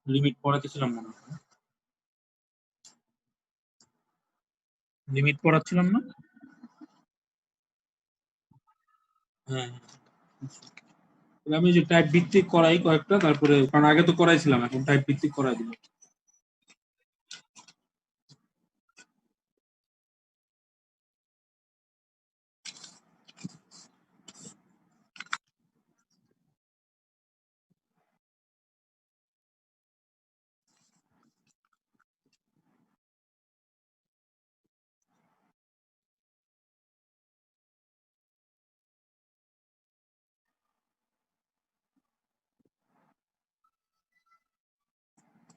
Limit পড়াতেছিলাম মনে হয়, limit পড়াচ্ছিলাম না? হ্যাঁ, আমি যে টাইপ ভিত্তিক করাই কয়েকটা, তারপরে কারণ আগে তো করাইছিলাম, এখন টাইপ ভিত্তিক করাই দিল।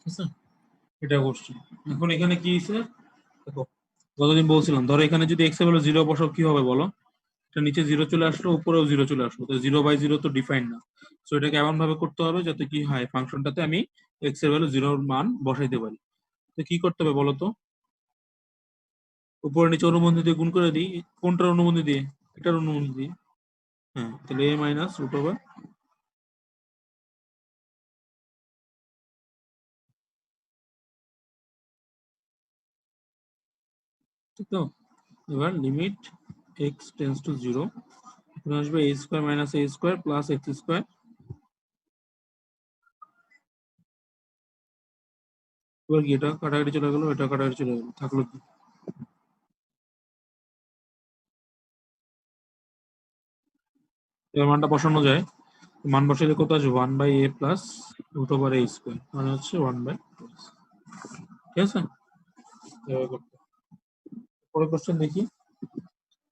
ঠিক আছে, এটা করছি। এখন এখানে কি হয়েছে দেখো, গতদিন বলছিলাম ধরো এখানে যদি এক্স এর ভ্যালু 0 বসাও কি হবে বলো, এটা নিচে 0 চলে আসলো, উপরেও 0 চলে আসলো, তো 0/0 তো ডিফাইন না। সো এটাকে এমন ভাবে করতে হবে যাতে কি হয়, ফাংশনটাতে আমি এক্স এর ভ্যালু 0 এর মান বসাইতে পারি। তো কি করতে হবে বলো তো, উপরে নিচে অনুবন্ধী দিয়ে গুণ করে দিই। কোনটার অনুবন্ধী দিয়ে? এটার অনুবন্ধী দিয়ে। হ্যাঁ, তাহলে a মাইনাস রুট ওভার, ঠিক তো? এবার লিমিট এক্স টেন্স টু 0, এখানে আসবে a square minus a square plus x square. এবার কি এটা কাটাকাটি চলে গেল, এটা কাটাকাটি চলে গেল, থাকলো কি? এবার মানটা বসানো যায়, মান বসাইলে কত আসবে, 1/a plus root over a square, মানে হচ্ছে 1/, ঠিক আছে? এবার করতে পরের কোশ্চেন দেখি।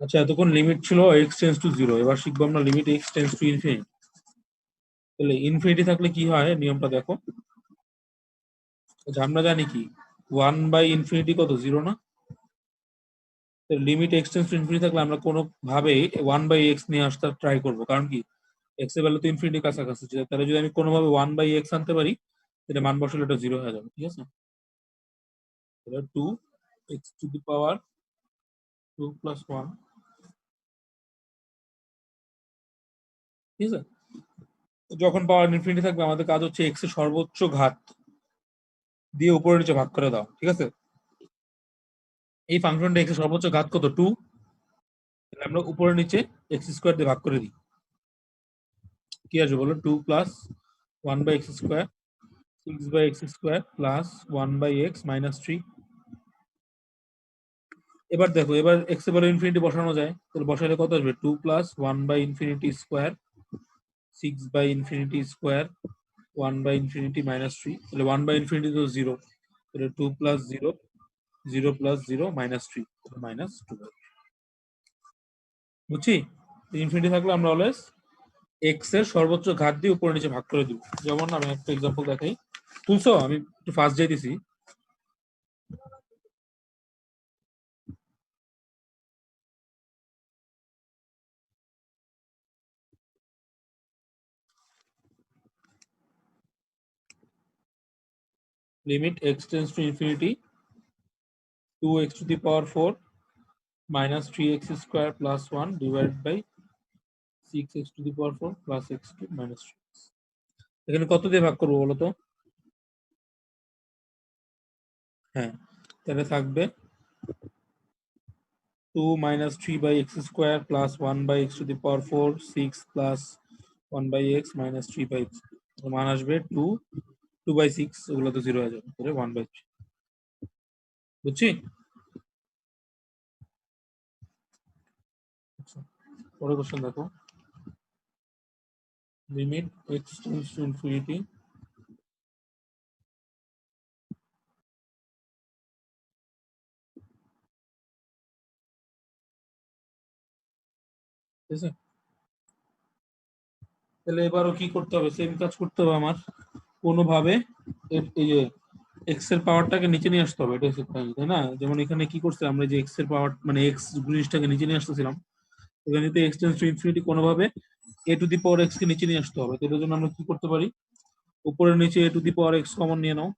আচ্ছা, এতক্ষণ লিমিট ছিল এক্স টেন্স টু 0, এবার শিখবো আমরা limit x tends to infinity. তাহলে ইনফিনিটি থাকলে কি হয় নিয়মটা দেখো। আচ্ছা, আমরা জানি কি 1/ইনফিনিটি কত, 0 না? Limit x tends to infinity থাকলে আমরা কোনো ভাবে 1/x নিয়ে আসতে ট্রাই করবো, কারণ কি এক্স এর ভ্যালু তো ইনফিনিটির কাছাকাছি, তাহলে যদি আমি কোনোভাবে 1/x আনতে পারি, তাহলে মান বসালে এটা 0 হয়ে যাবে, ঠিক আছে? তাহলে 2x⁻²+1, ঠিক আছে? যখন পাওয়ার ইনফিনিটি থাকবে আমাদের কাজ হচ্ছে এক্স এর সর্বোচ্চ ঘাত দিয়ে উপরে নিচে ভাগ করে দাও, ঠিক আছে? এই ফাংশনটা এক্স এর সর্বোচ্চ ঘাত কত, 2, আমরা উপরে নিচে এক্স স্কোয়ার দিয়ে ভাগ করে দিই। কি আসবে বলো, 2+1/x², 6/x² plus 1/x minus 3। এবার দেখো, এবার এক্স এর ইনফিনিটি বসানো যায়, তাহলে বসালে কত আসবে, 2+1/∞² 6/∞², 1/∞ মাইনাস 3, তাহলে 1/∞ তো 0, তাহলে 2+0, 0+0 মাইনাস 3, মাইনাস 2। বুঝছি? ইনফিনিটি থাকলে আমরা অলওয়েজ এক্স এর সর্বোচ্চ ঘাত দিয়ে উপরে নিচে ভাগ করে দিব। যেমন আমি একটা এক্সাম্পল দেখাই, তুলছো? আমি একটু ফার্স্ট যাইতেছি। Limit x tends to infinity 2x⁴ minus 3x² plus 1 divided by 6x⁴ plus x³ minus 3। এখানে কত দিয়ে ভাগ করবো বলো তো? হ্যাঁ, তাহলে থাকবে 2 minus 3/x² plus 1/x⁴ 6 plus 1/x minus 3/x, মান আসবে 2/6, ওগুলো তো 0 হয়ে যাবে, তাহলে 1/3। বুঝছি? আচ্ছা, পরের কোশ্চেন দেখো। Limit x tends to infinity ঠিক আছে? তাহলে এবারও কি করতে হবে, সেম কাজ করতে হবে আমার, কোনোভাবে এই যে এক্স এর পাওয়ারটাকে নিচে নিয়ে আসতে হবে, এটা হচ্ছে কাজ, তাই না? যেমন এখানে কি করছে, আমরা যে এক্স এর পাওয়ার মানে এক্স জিনিসটাকে নিচে নিয়ে আসতেছিলাম, এখানে তো এক্স টেন্ডস টু ইনফিনিটি, কোনোভাবে a⁴x কে নিচে নিয়ে আসতে হবে। তো এটার জন্য আমরা কি করতে পারি, উপরের নিচে a⁴x কমন নিয়ে নাও।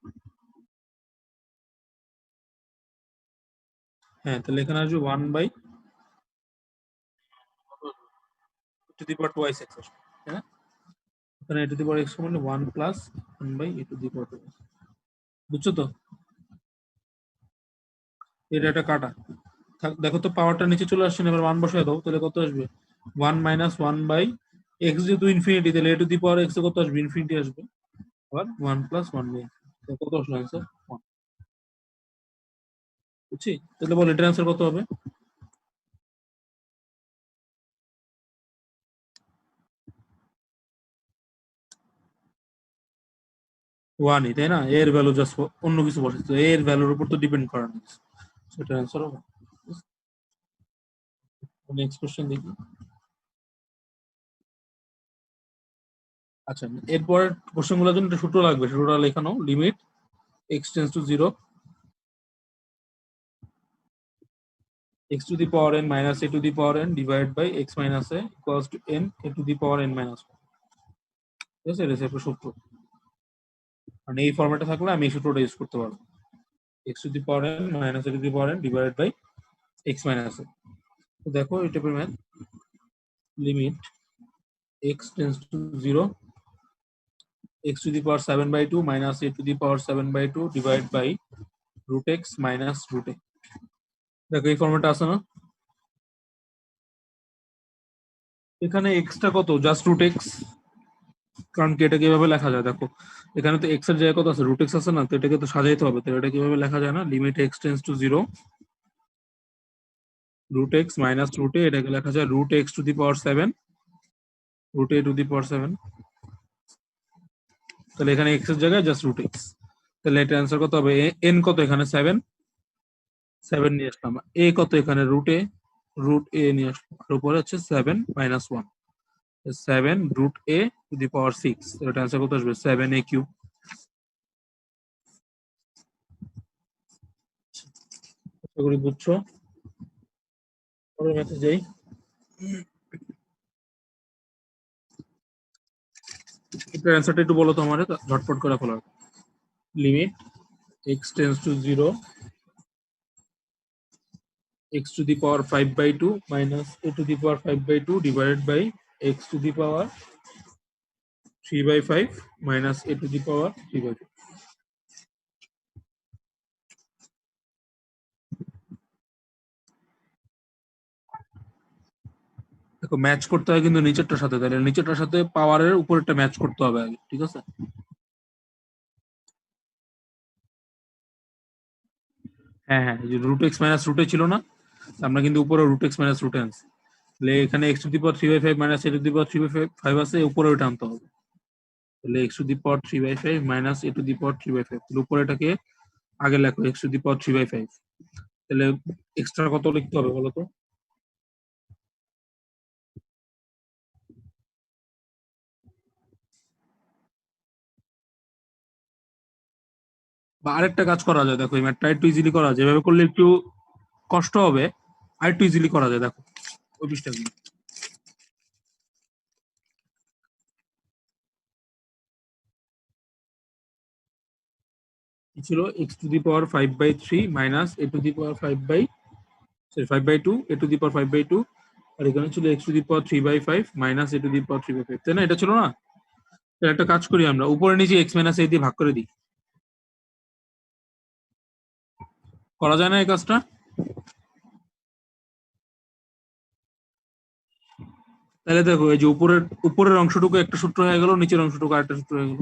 হ্যাঁ, তাহলে এখানে আসবে 1/2x আসবে, তাই না? এখানে a to the power x মানে 1 plus 1 by a to the power 2। বুঝছো তো? এটা একটা কাটা। দেখো তো পাওয়ারটা নিচে চলে আসছে না, এবার 1 বসায় দাও, তাহলে কত আসবে? 1 মাইনাস 1 বাই x যেহেতু ইনফিনিটি, তাহলে a to the power x এ কত আসবে? ইনফিনিটি আসবে। আবার 1 প্লাস 1 বাই কত আসলো অ্যান্সার? 1। বুঝছি? তাহলে বল এটার অ্যান্সার কত হবে? 1, তাই না? এর ভ্যালু জাস্ট অন্য কিছু বসেছে, এর ভ্যালুর উপর তো ডিপেন্ড করে না কিছু। সেটার অ্যান্সার হবে। নেক্সট কোশ্চেন দেখি। আচ্ছা, এরপরের কোশ্চেন গুলোর জন্য একটা সূত্র লাগবে, সূত্রটা লেখানো। Limit x tends to 0 x to the power n minus a to the power n divided by x minus a equals to n a to the power n minus 1। ঠিক আছে, এটা একটা সূত্র। মানে এই ফরম্যাটে থাকলে আমি এই সূত্রটা ইউজ করতে পারবো। x to the power n minus a to the power n divided by x minus a। তো দেখো এই টাইপের math. Limit x tends to 0 x to the power 7 by 2 minus a to the power 7 by 2 divided by root x minus root a। দেখো এই ফরম্যাটে আছে না? এখানে x টা কত? Just root x. কারণ কি এটা কিভাবে লেখা যায় দেখো, এখানে তো এক্স এর জায়গায় কত আছে? রুট এক্স আছে না? তো এটাকে তো সাজাইতে হবে। তো এটা কিভাবে লেখা যায় না? Limit x tends to 0 root x minus root a, এটাকে লেখা যায় root x to the power 7 root a to the power 7। তাহলে এখানে এক্স এর জায়গায় জাস্ট রুট এক্স। তাহলে এটা অ্যান্সার কত হবে? এন কত এখানে? 7, 7 নিয়ে আসলাম। এ কত এখানে? রুট এ, রুট এ নিয়ে আসলাম। আর উপরে হচ্ছে 7 minus 1, 7 root a to the power 6। এটা অ্যান্সার কত আসবে? 7 এ কিউব। আশা করি বুঝছো। পরের ম্যাথে যাই। এটার অ্যান্সারটা একটু বলো তো আমারে, ঝটপট করে ফেলার। Limit x tends to 0 x to the power 5 by 2 minus a to the power 5 by 2 divided by x to the power 3 by 5 minus a to the power 3 by 2। দেখো ম্যাচ করতে হয় কিন্তু নিচেরটার সাথে, তাহলে নিচেরটার সাথে পাওয়ারের উপরেরটা ম্যাচ করতে হবে আগে, ঠিক আছে? হ্যাঁ হ্যাঁ, এই যে রুট এক্স মাইনাস রুটে ছিল না, আমরা কিন্তু উপরে রুট এক্স মাইনাস রুটে আনছি। তাহলে এখানে x to the power 3 by 5 minus a to the power 3 by 5 আছে, উপরে ওইটা আনতে হবে। তাহলে x to the power 3 by 5 minus a to the power 3 by 5, তাহলে উপরে এটাকে আগে লেখো x to the power 3 by 5। তাহলে এক্সট্রা কত লিখতে হবে বলো তো? বা আরেকটা কাজ করা যায়, দেখো এই ম্যাথটা একটু ইজিলি করা যায়, এভাবে করলে একটু কষ্ট হবে, আর একটু ইজিলি করা যায়। দেখো ওই পৃষ্ঠা কি ছিল? X to the power 5/3 minus a to the power 5/2 a to the power 5/2, আর এখানে ছিল x to the power 3/5 minus a to the power 3/5, তাই না? এটা ছিল না? তাহলে একটা কাজ করি, আমরা উপরে নিচে এক্স মাইনাস এ দিয়ে ভাগ করে দিই। করা যায় না এই কাজটা? তাহলে দেখো এই যে উপরের উপরের অংশটুকু একটা সূত্র হয়ে গেল, নিচের অংশটুকু আরেকটা সূত্র হয়ে গেল।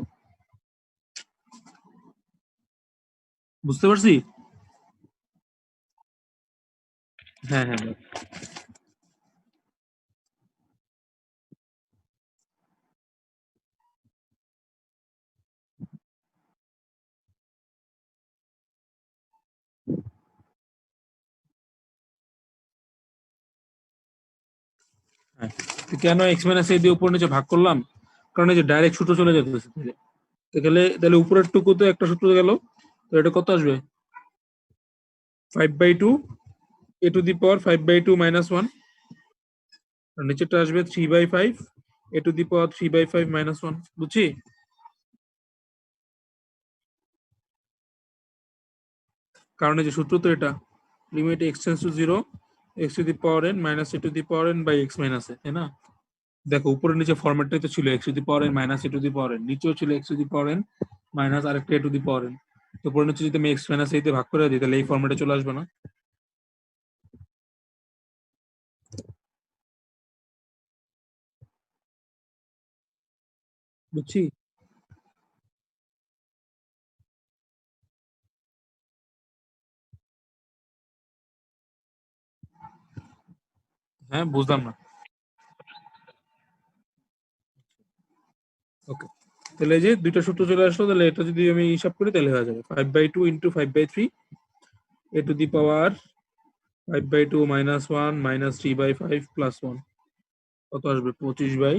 বুঝতে পারছি? হ্যাঁ হ্যাঁ হ্যাঁ। হ্যাঁ। তো কেন এক্স মাইনাস এ দিয়ে উপর নিচে ভাগ করলাম? কারণ এই যে ডাইরেক্ট সূত্র চলে যেতেছে। তাহলে তাহলে উপরের টুকু তো একটা সূত্র গেল, তো এটা কত আসবে? 5/2 a to the power 5/2 minus 1, আর নিচেরটা আসবে 3/5 এ টু দি পাওয়ার 3/5 মাইনাস 1। বুঝছি? কারণ এই যে সূত্র তো এটা, limit x tends to 0 x to the power n minus a to the power n by x minus a, তাই না? দেখো উপরে নিচে ফরম্যাটটাই তো ছিল x to the power n minus a to the power n, নিচেও ছিল x to the power n minus আরেকটা a to the power N. তো উপরে নিচে যদি আমি এক্স মাইনাস এইতে ভাগ করে দিই তাহলে এই ফরম্যাটে চলে আসবে না? বুঝছি। হ্যাঁ বুঝলাম না। ওকে, তাহলে এই যে দুইটা সূত্র চলে আসলো, তাহলে এটা যদি আমি হিসাব করি তাহলে হয়ে যাবে 5/2 into 5/3 A to the power 5/2 minus 1 minus 3/5 plus 1, কত আসবে 25/6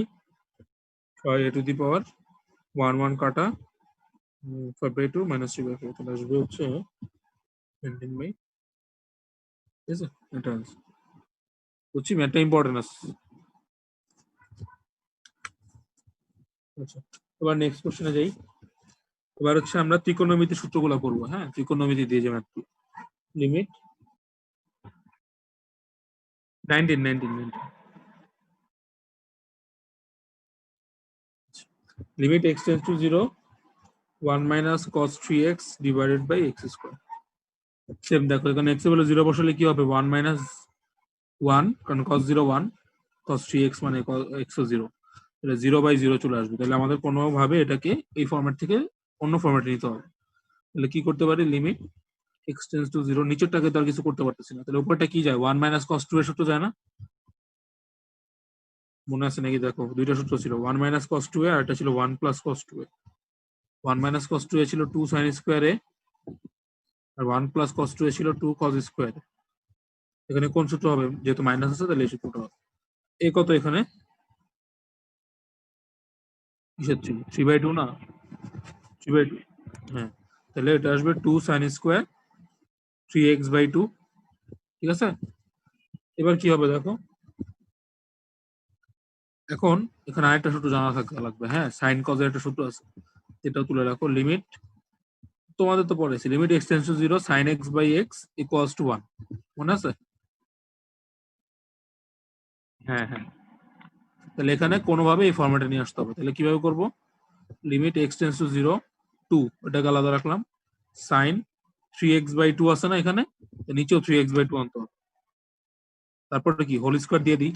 এ টু দি পাওয়ার 1 কাটা 5/2 মাইনাস 3/5, তাহলে আসবে হচ্ছে 19 ঠিক আছে, এটা আছে। বুঝছি, ম্যাথটা ইম্পর্টেন্ট আছে। আচ্ছা, এবার নেক্সট কোশ্চেনে যাই। এবার হচ্ছে আমরা ত্রিকোণমিতির সূত্রগুলো করবো। হ্যাঁ, ত্রিকোণমিতি দিয়ে যে math, limit 19 limit x tends to 0 1 minus cos 3x divided by x square. Same দেখো এখানে x এর ভ্যালু 0 বসালে কি হবে 1 মাইনাস 1, কারণ cos 0 1, cos 3x মানে x ও 0, তাহলে 0/0 চলে আসবে। তাহলে আমাদের কোনোভাবে এটাকে এই ফরম্যাট থেকে অন্য ফরম্যাটে নিতে হবে। তাহলে কি করতে পারি, লিমিট x টেন্স টু 0, নিচেরটাকে তো আর কিছু করতে পারতেছি না, তাহলে উপরটা কি যায় 1 মাইনাস cos 2 এর সূত্র যায় না? মনে আছে নাকি? দেখো দুইটা সূত্র ছিল, 1 মাইনাস cos 2 এ আর একটা ছিল 1 প্লাস cos 2 এ। 1 মাইনাস cos 2 এ ছিল 2 sin স্কয়ার এ, আর 1 প্লাস cos 2 এ ছিল 2 cos স্কয়ার এ। এখানে কোন সূত্র হবে, যেহেতু মাইনাস আছে তাহলে এই সূত্রটা হবে। এ কত এখানে, কিসের 3? 3/2 না, 3/2। হ্যাঁ, তাহলে এটা আসবে 2 sin স্কয়ার 3x/2, ঠিক আছে। এবার কি হবে দেখো, এখন এখানে আরেকটা সূত্র জানা থাকা লাগবে। হ্যাঁ, সাইন কজ এর একটা সূত্র আছে, এটাও তুলে রাখো। লিমিট, তোমাদের তো পড়েছি, limit x tends to 0 sin x/x equals to 1, মনে আছে? হ্যাঁ হ্যাঁ, তাহলে এখানে কোনোভাবে এই ফরম্যাটে নিয়ে আসতে হবে। তাহলে কিভাবে করব, লিমিট x টেন্স টু 0 2, এটাকে আলাদা রাখলাম, সাইন 3x/2 আছে না এখানে, নিচেও 3x/2 আনতে হবে। তারপরে কি হোল স্কয়ার দিয়ে দিই,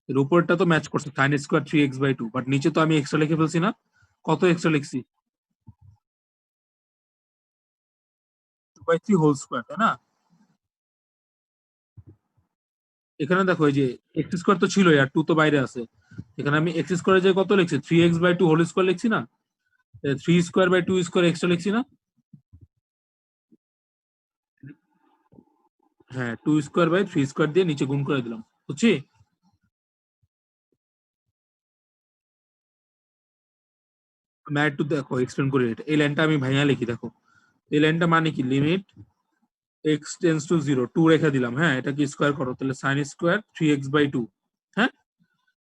এর উপরটা তো ম্যাচ করছে সাইন স্কয়ার 3x/2, বাট নিচে তো আমি এক্সট্রা লিখে ফেলছি না। কত এক্সট্রা লিখছি, 2/3 হোল স্কয়ার, তাই না? এখানে দেখো এই যে এক্স স্কয়ার তো ছিলই, আর 2 তো বাইরে আছে। এখানে আমি এক্স স্কয়ারে যে কত লিখছি 3x/2 হোল স্কয়ার লিখছি না, 3 স্কয়ার/2 স্কয়ার এক্সট্রা লিখছি না। হ্যাঁ, 2 স্কয়ার/3 স্কয়ার দিয়ে নিচে গুণ করে দিলাম, বুঝছি। আমি একটু দেখো এক্সপ্লেন করি, এটা এই লাইনটা আমি ভাইয়া লিখি দেখো। এই লাইনটা মানে কি, লিমিট এক্স টেন্স টু 0 2 রেখে দিলাম। হ্যাঁ, এটাকে স্কয়ার করো, তাহলে সাইন স্কয়ার 3x/2। হ্যাঁ,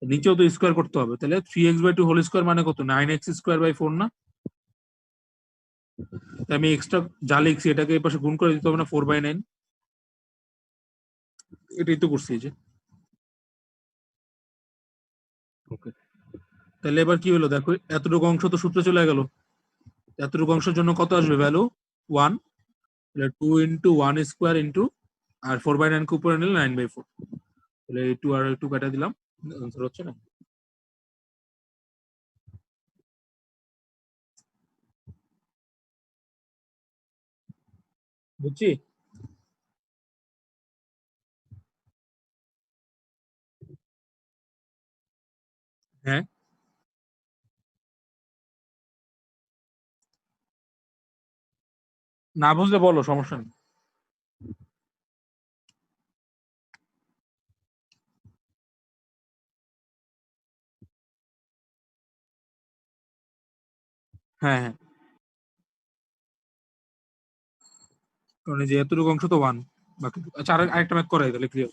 নিচেও তো স্কয়ার করতে হবে, তাহলে 3x/2 হোল স্কয়ার মানে কত, 9x²/4 না? তাই আমি এক্সট্রা যা লিখছি এটাকে এই পাশে গুণ করে দিতে হবে না, 4/9। এটাই তো করছি এই যে। ওকে, তাহলে এবার কি হলো দেখো, এতটুকু অংশ তো সূত্রে চলে গেল। এতটুকু অংশের জন্য কত আসবে ভ্যালু 1, তাহলে 2 ইন্টু 1 স্কোয়ার ইন্টু, আর 4/9 কে উপরে নিলে 9/4, তাহলে এই 2 আর 2 কাটা দিলাম, আনসার হচ্ছে না। বুঝছি। হ্যাঁ, না বুঝলে বলো, সমস্যা নেই। হ্যাঁ হ্যাঁ, কারণ এই যে এতটুকু অংশ তো 1, বাকি আচ্ছা আরেকটা ম্যাথ করাই তাহলে clear.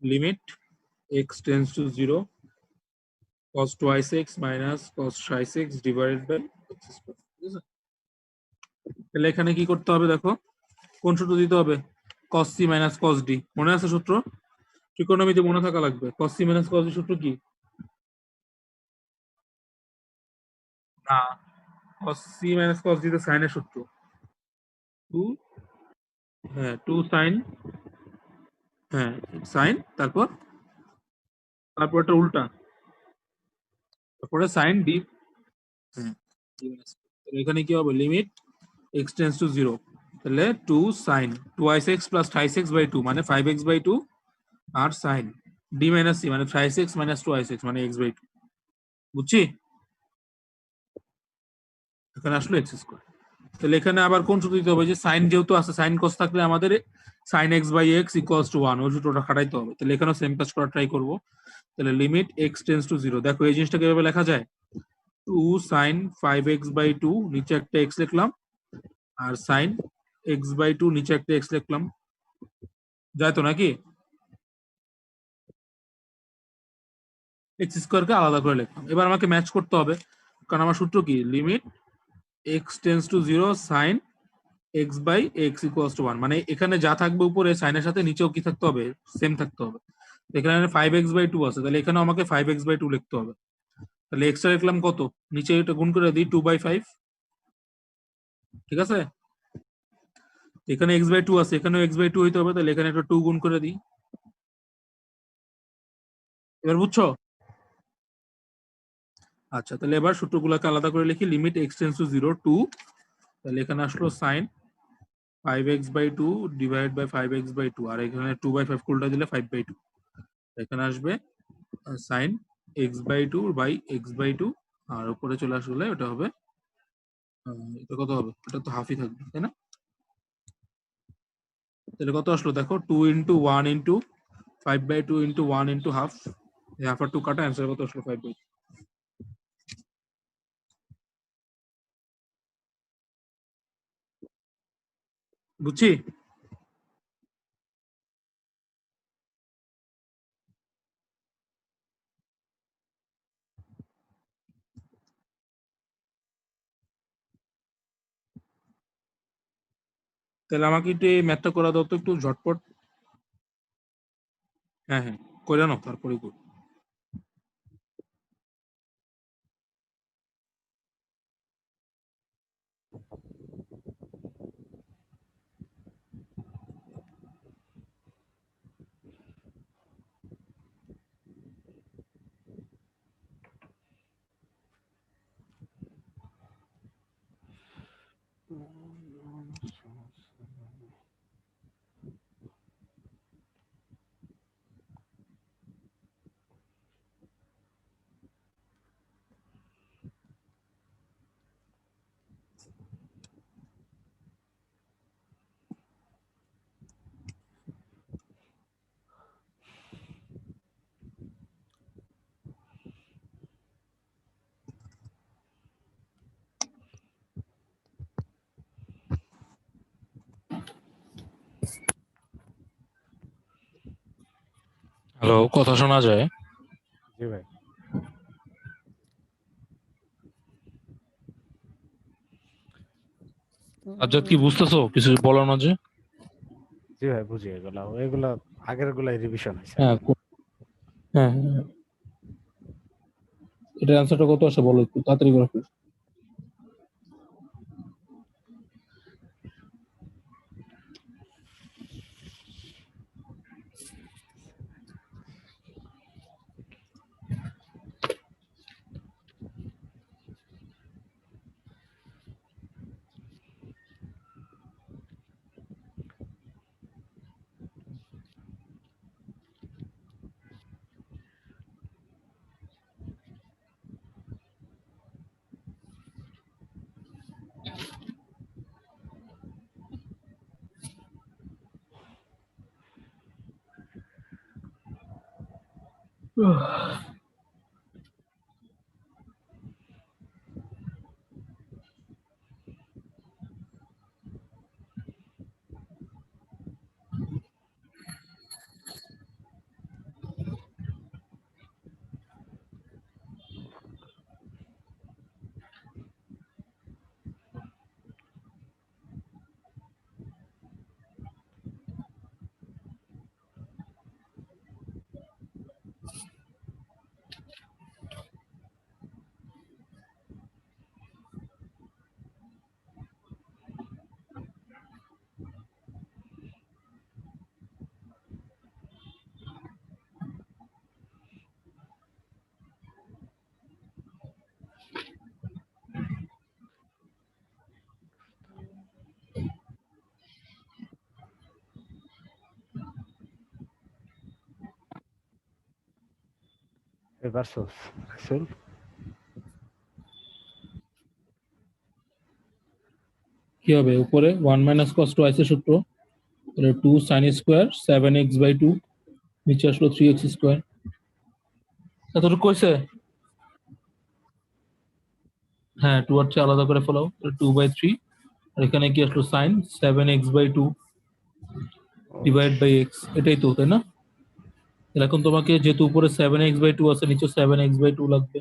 Limit x tends to 0 cos twice x minus cos thrice x divided by x square, ঠিক আছে। তাহলে এখানে কি করতে হবে দেখো, কোন সূত্র দিতে হবে, cos c minus cos d মনে আছে সূত্র ত্রিকোণমিতি মনে থাকা লাগবে cos c minus cos d সূত্র কি না cos c minus cos d তো sin এর সূত্র 2 হ্যাঁ 2 sin হ্যাঁ sin তারপর এটা উল্টা তারপরে sin d হ্যাঁ তাহলে এখানে কি হবে লিমিট x টেন্ডস টু 0 তাহলে 2 sin 2x plus 5x by 2 মানে 5x by 2 আর sin d minus c মানে 5x minus 2x মানে x by 2 বুঝছি এখানে আসলো x স্কয়ার তাহলে এখানে আবার কোন সূত্র দিতে হবে যে sin যেহেতু আছে sin cos থাকলে আমাদের sin x by x equals to 1 ওই সূত্রটা খাটাইতে হবে তাহলে এখানেও সেম কাজ করা ট্রাই করব তাহলে লিমিট x টেন্ডস টু 0 দেখো এই জিনিসটা কিভাবে লেখা যায় 2 sin 5x by 2 নিচে একটা x লিখলাম আর sin x by 2 নিচে একটা x লিখলাম যায় তো নাকি x স্কয়ারকে আলাদা করে লিখলাম এবার আমাকে ম্যাচ করতে হবে কারণ আমার সূত্র কি limit x tends to 0 sin x by x equals to 1 মানে এখানে যা থাকবে উপরে সাইনের সাথে নিচেও কি থাকতে হবে সেম থাকতে হবে এখানে 5x by 2 আছে তাহলে এখানেও আমাকে 5x by 2 লিখতে হবে তাহলে x টা লিখলাম কত নিচে এটা গুণ করে দিই 2 by 5 ঠিক আছে এখানে x by 2 আছে এখানেও x by 2 হইতে হবে তাহলে এখানে একটা 2 গুণ করে দিই এবার বুঝছো আচ্ছা তাহলে এবার সূত্রগুলোকে আলাদা করে লিখি লিমিট x টেন্ডস টু 0 2 তাহলে এখানে আসলো sin 5x by 2 divide by 5x by 2 আর এখানে 2 by 5 উল্টা দিলে 5 by 2 এখানে আসবে sin x by 2 by x by 2 আর উপরে চলে আসলে এটা হবে এটা কত হবে এটা তো হাফই থাকবে তাই না তাহলে কত আসলো দেখো 2 into 1 into 5 by 2 into 1 into half half আর 2 কাটা অ্যান্সার কত আসলো 5 by 2 বুঝছি তাহলে আমাকে একটু এই ম্যাথটা করা দাও তো একটু ঝটপট হ্যাঁ হ্যাঁ করে নাও তারপরে করো হ্যালো কথা শোনা যায় জি ভাই সাজ্জাদ কি বুঝতেছো কিছু বলো না যে জি ভাই বুঝি এগুলা আগের গুলাই রিভিশন হয়েছে হ্যাঁ হ্যাঁ হ্যাঁ এটা অ্যান্সারটা কত আসে বলো একটু তাড়াতাড়ি করে ফেলো। এবার সোস রাসূল কি হবে উপরে 1 মাইনাস cos 2 এর সূত্র, তাহলে 2 sin স্কয়ার 7x/2, নিচে আসলো 3x স্কয়ার। এতটুকু কইছে? হ্যাঁ 2 আর 3 আলাদা করে ফেলাও, 2/3। আর এখানে কি আসলো sin 7x/2 divide by x, এটাই তো, তাই না? তাহলে এখন তোমাকে যেহেতু উপরে 7x/2 আছে, নিচে 7x/2 লাগবে।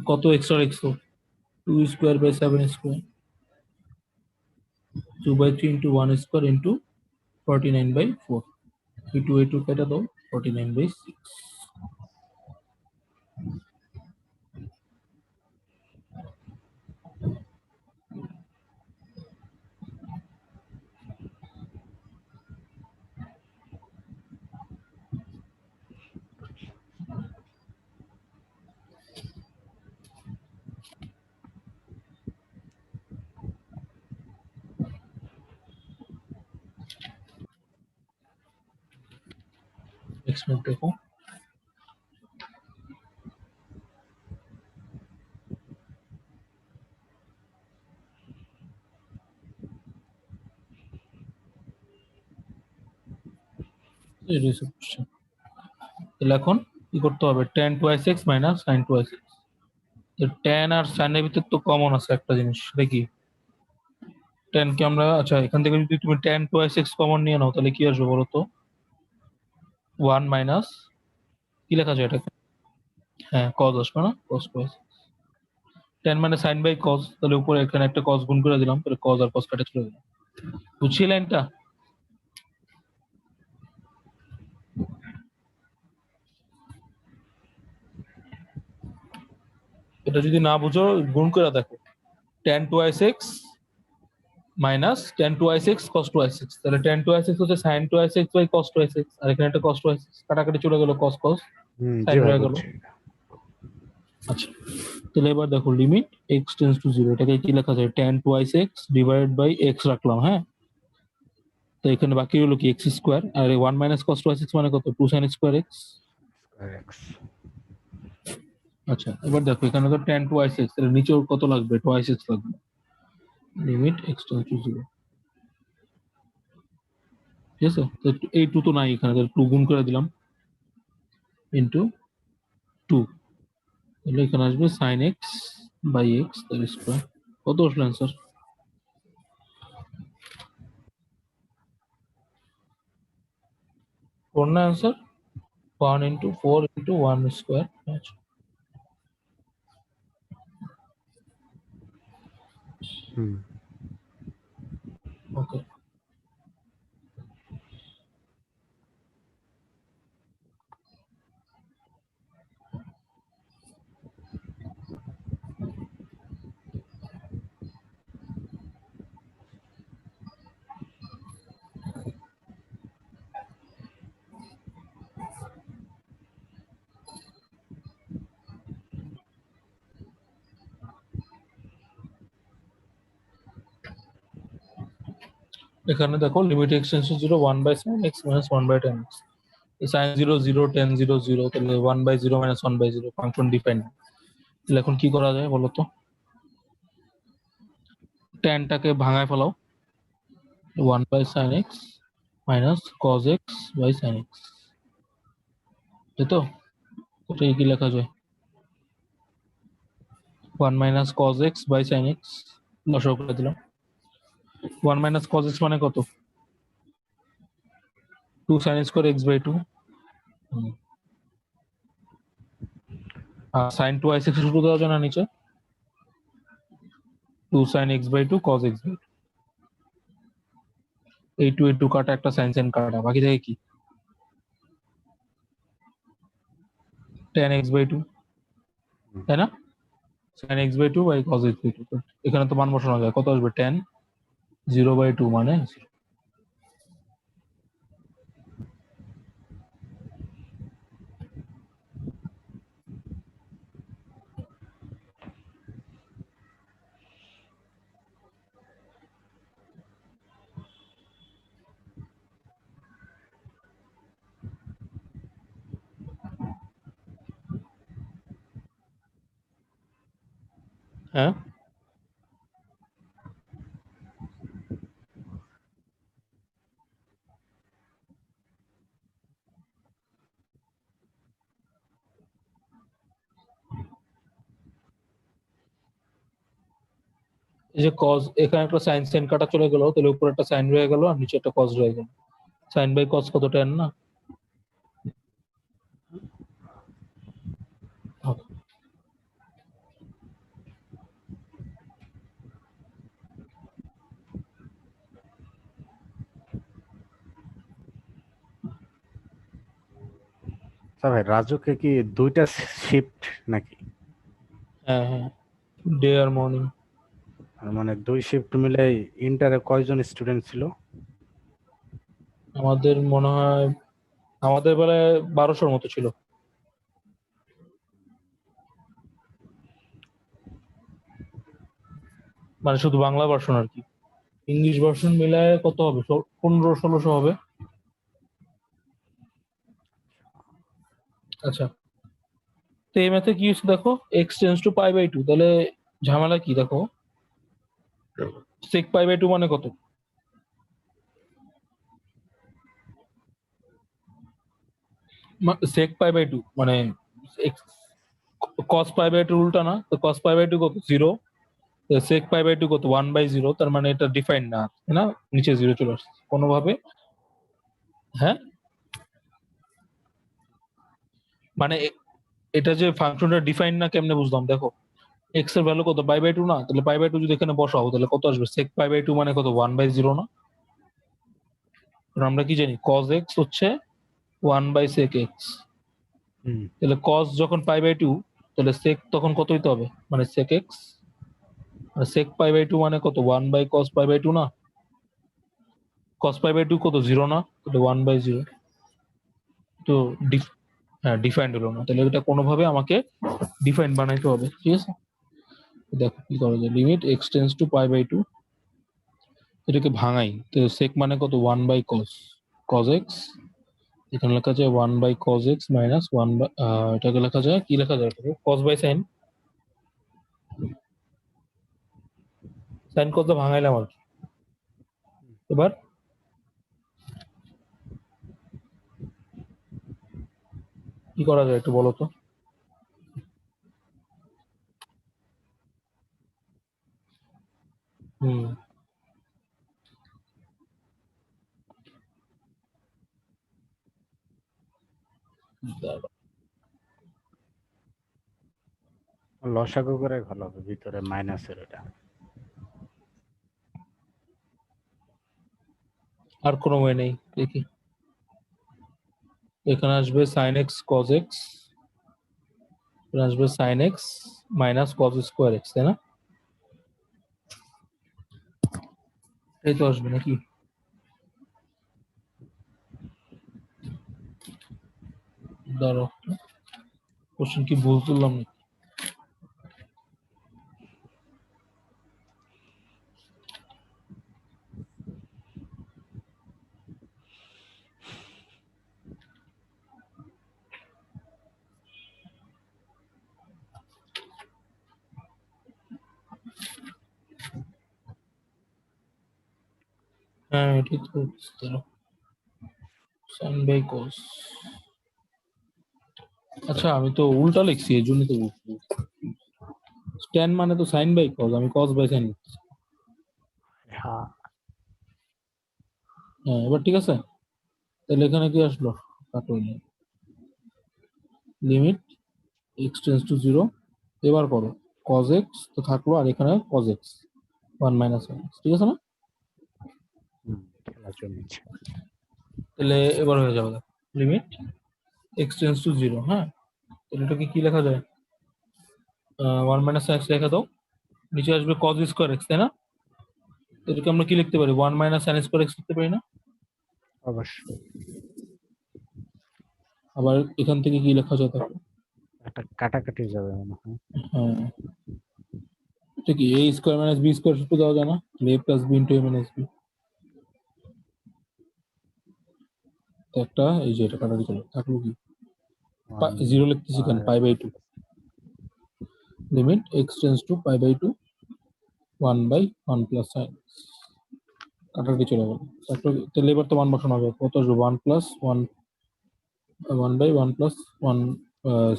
কত extra x? 2 square by 7 square, 2/3 into 1 square into 49/4। এই 2 কেটে দাও, 49/6। নেক্সট মিনিট দেখো। তাহলে এখন কি করতে হবে? tan 2x minus sin 2x। tan আর sin এর ভিতর তো কমন আছে একটা জিনিস, সেটা কি? tan কে আমরা, আচ্ছা এখান থেকে যদি তুমি tan 2x কমন নিয়ে নাও, তাহলে কি আসবে বলো তো? 1 মাইনাস, কি লেখা যায় এটাকে? হ্যাঁ cos আসবে না, cos 2x। tan মানে sin বাই cos, তাহলে উপরে এখানে একটা cos গুণ করে দিলাম, তাহলে cos আর cos কাটা চলে গেল। বুঝছি লাইনটা? এটা যদি না বুঝো গুণ করে দেখো, tan 2x minus tan 2x cos 2x, তাহলে tan 2x হচ্ছে sin 2x by cos 2x, আর এখানে একটা cos 2x কাটাকাটি চলে গেল, cos cos জি sin ভাই রয়ে গেল। বুঝছি। আচ্ছা তাহলে এবার দেখো লিমিট x টেন্ডস টু 0, এটাকে কি লেখা যায়? tan 2x divided by x রাখলাম, হ্যাঁ। তো এখানে বাকি হলো কি x স্কয়ার, আর 1 মাইনাস cos 2x মানে কত? 2 sin square x। Square x আচ্ছা এবার দেখো এখানে তো tan 2x, তাহলে নিচেও কত লাগবে? 2x লাগবে। লিমিট x টেন্ডস টু 0, ঠিক আছে? তো এই 2 তো নাই এখানে, তাহলে 2 গুণ করে দিলাম ইনটু 2, তাহলে এখানে আসবে sin x বাই x তার স্কয়ার। কত আসলো অ্যান্সার? 4 না অ্যান্সার? 1 into 4 into 1 square. আচ্ছা হুম ওকে। এখানে দেখো limit x tends to 0, 1 by sin x minus 1 by tan x। sin 0 0, tan 0 0, তাহলে 1 by 0 minus 1 by 0, function depend. তাহলে এখন কি করা যায় বলো তো? ট্যানটাকে ভাঙায় ফেলাও, 1 by sin x minus cos x by sin x, তাই তো? এটাই কি লেখা যায়? 1 minus cos x by sin x, লসাগু করে দিলাম। 1 মাইনাস cos x মানে কত? 2 sin স্কয়ার x বাই 2। আর sin 2x এর সূত্র দেওয়া যায় না নিচে? 2 sin x by 2 cos x by 2। এই 2 কাটা, একটা sin sin কাটা, বাকি থাকে কি? tan x বাই 2, তাই না? sin x by 2 by cos x by 2। এখানে তো মান বসানো যায়, কত আসবে? tan 0 বাই 2 মানে 0। হ্যাঁ এই যে কজ, এখানে একটা সাইন সাইন কাটা চলে গেল, তাহলে উপরে একটা সাইন রয়ে গেল আর নিচে একটা কজ রয়ে গেল। সাইন বাই কজ কত, 10 না? Okay. আচ্ছা ভাই, রাজুকে কি দুইটা শিফট নাকি? হ্যাঁ হ্যাঁ, ডে আর মর্নিং। মানে দুই শিফট মিলে ইন্টারে কয়জন স্টুডেন্ট ছিল? আমাদের মনে হয় আমাদের বেলায় 1200-র মতো ছিল, মানে শুধু বাংলা ভার্সন আর কি। ইংলিশ ভার্সন মিলায় কত হবে, 1500-1600 হবে। আচ্ছা, তো এই ম্যাথে কি হচ্ছে দেখো, x tends to pi by two, তাহলে ঝামেলা কি দেখো, সেক পাই বাই টু মানে কত? সেক পাই বাই টু মানে কস পাই বাই টু উল্টা না, তো কস পাই বাই টু কত, 0। সেক পাই বাই টু কত, 1/0, তার মানে এটা ডিফাইন্ড না, তাই না? নিচে 0 চলে আসছে কোনোভাবে। হ্যাঁ, মানে এটা যে ফাংশনটা ডিফাইন্ড না কেমনে বুঝলাম দেখো, এক্স এর ভ্যালু কত, পাই বাই টু না, তাহলে পাই বাই টু যদি এখানে বসাও তাহলে কত আসবে, সেক পাই বাই টু মানে কত, 1/0 না? কারণ আমরা কি জানি, কজ এক্স হচ্ছে 1/sec এক্স। হুম। তাহলে কজ যখন পাই বাই টু, তাহলে সেক তখন কত হইতে হবে, মানে সেক এক্স। আর সেক পাই বাই টু মানে কত, 1/cos পাই বাই টু না? cos পাই বাই টু কত, 0 না? তাহলে 1/0। তো হ্যাঁ, ডিফাইন্ড হলো না, তাহলে এটা কোনোভাবে আমাকে ডিফাইন্ড বানাইতে হবে, ঠিক আছে? দেখো কি করা যায়, limit x tends to pi by two, এটাকে ভাঙাই। তো সেক মানে কত, 1/cos cos এক্স, এখানে লেখা যায় 1/cos এক্স মাইনাস 1 বাই, এটাকে লেখা যায়, কি লেখা যায়, cos বাই সাইন, সাইন কত ভাঙাইলাম আর কি। এবার কি করা যায় একটু বলো তো? হুম, দাঁড়াও। লসাগু করে ভালো হবে, ভিতরে মাইনাসের এটা। আর কোনো ওয়ে নেই, দেখি। এখানে আসবে সাইন এক্স কজ এক্স, এখানে আসবে sine x minus cos square x, তাই না? এই তো আসবে নাকি? দাঁড়াও, কোশ্চেন কি ভুল তুললাম না? হ্যাঁ এটাই তো, দাঁড়াও, সাইন বাই কজ। আচ্ছা, আমি তো উল্টা লিখছি, এই জন্যই তো বলছি। ট্যান মানে তো সাইন বাই কজ, আমি কজ বাই সাইন। হ্যাঁ। হ্যাঁ, এবার ঠিক আছে। তাহলে এখানে কি আসলো, কাটো, লিমিট এক্স টেন্স টু 0, এবার করো কজ এক্স তো থাকলো, আর এখানে কজ এক্স 1 মাইনাস 1, ঠিক আছে না? খেলা চলছে। তাহলে এবার হয়ে যাবে, লিমিট এক্স টেন্স টু 0, হ্যাঁ। তাহলে এটাকে কি লেখা যায়, 1 মাইনাস এক্স লেখা দাও, নিচে আসবে কজ স্কোয়ার এক্স, তাই না? তো এটাকে আমরা কি লিখতে পারি, 1 মাইনাস সাইন স্কোয়ার এক্স লিখতে পারি না? অবশ্যই। আবার এখান থেকে কি লেখা যায় দেখো, একটা কাটাকাটি যাবে মনে হয়। হ্যাঁ, এটা কি এ স্কোয়ার মাইনাস বি স্কোয়ার সূত্র দেওয়া যায় না, এ প্লাস বি ইন্টু এ মাইনাস বি। একটা এই যে এটা কাটাকাটি চলো, থাকলো কি, 0 লিখতেছি কেন, pi by two. Limit x tends to pi by two 1/1 plus sine কাটাকাটি চলে গেল। তাহলে এবার তো মান বসানো হবে, কত আসবে 1 plus 1/1 plus 1